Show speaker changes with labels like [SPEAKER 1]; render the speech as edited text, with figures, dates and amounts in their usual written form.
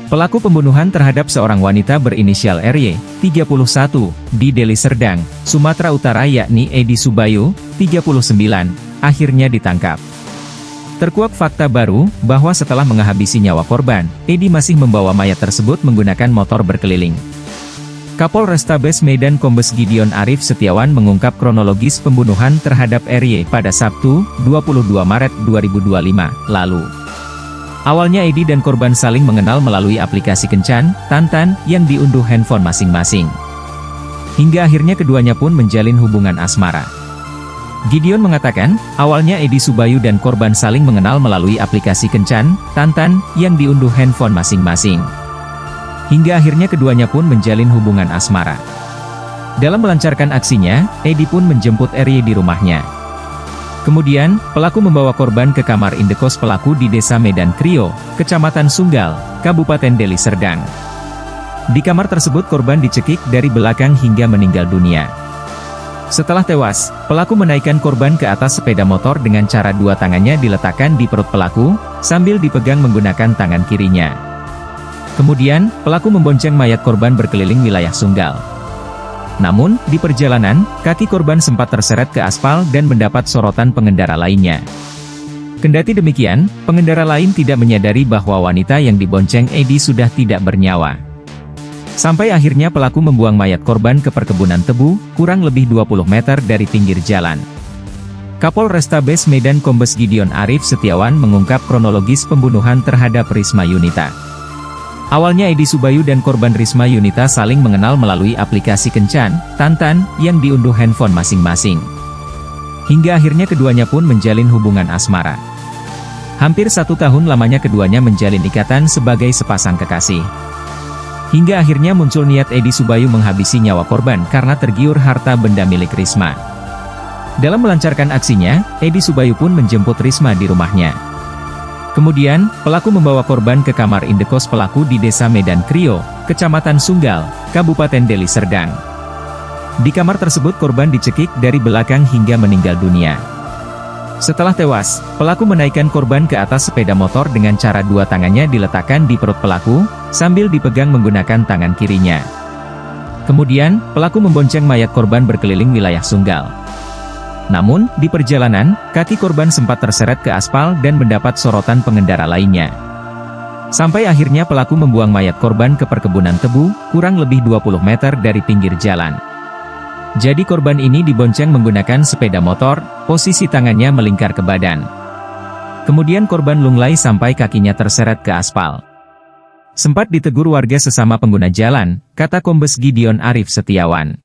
[SPEAKER 1] Pelaku pembunuhan terhadap seorang wanita berinisial RY, 31, di Deli Serdang, Sumatera Utara yakni Edi Subayu, 39, akhirnya ditangkap. Terkuak fakta baru, bahwa setelah menghabisi nyawa korban, Edi masih membawa mayat tersebut menggunakan motor berkeliling. Kapolrestabes Medan Kombes Gideon Arif Setiawan mengungkap kronologis pembunuhan terhadap RY pada Sabtu, 22 Maret 2025, lalu. Awalnya Edi dan korban saling mengenal melalui aplikasi Kencan, Tantan, yang diunduh handphone masing-masing. Hingga akhirnya keduanya pun menjalin hubungan asmara. Gideon mengatakan, awalnya Edi Subayu dan korban saling mengenal melalui aplikasi Kencan, Tantan, yang diunduh handphone masing-masing. Hingga akhirnya keduanya pun menjalin hubungan asmara. Dalam melancarkan aksinya, Edi pun menjemput RY di rumahnya. Kemudian, pelaku membawa korban ke kamar indekos pelaku di Desa Medan Krio, Kecamatan Sunggal, Kabupaten Deli Serdang. Di kamar tersebut korban dicekik dari belakang hingga meninggal dunia. Setelah tewas, pelaku menaikkan korban ke atas sepeda motor dengan cara dua tangannya diletakkan di perut pelaku, sambil dipegang menggunakan tangan kirinya. Kemudian, pelaku membonceng mayat korban berkeliling wilayah Sunggal. Namun, di perjalanan, kaki korban sempat terseret ke aspal dan mendapat sorotan pengendara lainnya. Kendati demikian, pengendara lain tidak menyadari bahwa wanita yang dibonceng Edi sudah tidak bernyawa. Sampai akhirnya pelaku membuang mayat korban ke perkebunan tebu, kurang lebih 20 meter dari pinggir jalan. Kapolrestabes Medan Kombes Gideon Arif Setiawan mengungkap kronologis pembunuhan terhadap Risma Yunita. Awalnya Edi Subayu dan korban Risma Yunita saling mengenal melalui aplikasi Kencan, Tantan, yang diunduh handphone masing-masing. Hingga akhirnya keduanya pun menjalin hubungan asmara. Hampir 1 tahun lamanya keduanya menjalin ikatan sebagai sepasang kekasih. Hingga akhirnya muncul niat Edi Subayu menghabisi nyawa korban karena tergiur harta benda milik Risma. Dalam melancarkan aksinya, Edi Subayu pun menjemput Risma di rumahnya. Kemudian, pelaku membawa korban ke kamar indekos pelaku di Desa Medan Krio, Kecamatan Sunggal, Kabupaten Deli Serdang. Di kamar tersebut korban dicekik dari belakang hingga meninggal dunia. Setelah tewas, pelaku menaikkan korban ke atas sepeda motor dengan cara dua tangannya diletakkan di perut pelaku, sambil dipegang menggunakan tangan kirinya. Kemudian, pelaku membonceng mayat korban berkeliling wilayah Sunggal. Namun, di perjalanan, kaki korban sempat terseret ke aspal dan mendapat sorotan pengendara lainnya. Sampai akhirnya pelaku membuang mayat korban ke perkebunan tebu, kurang lebih 20 meter dari pinggir jalan. Jadi korban ini dibonceng menggunakan sepeda motor, posisi tangannya melingkar ke badan. Kemudian korban lunglai sampai kakinya terseret ke aspal. Sempat ditegur warga sesama pengguna jalan, kata Kombes Gideon Arif Setiawan.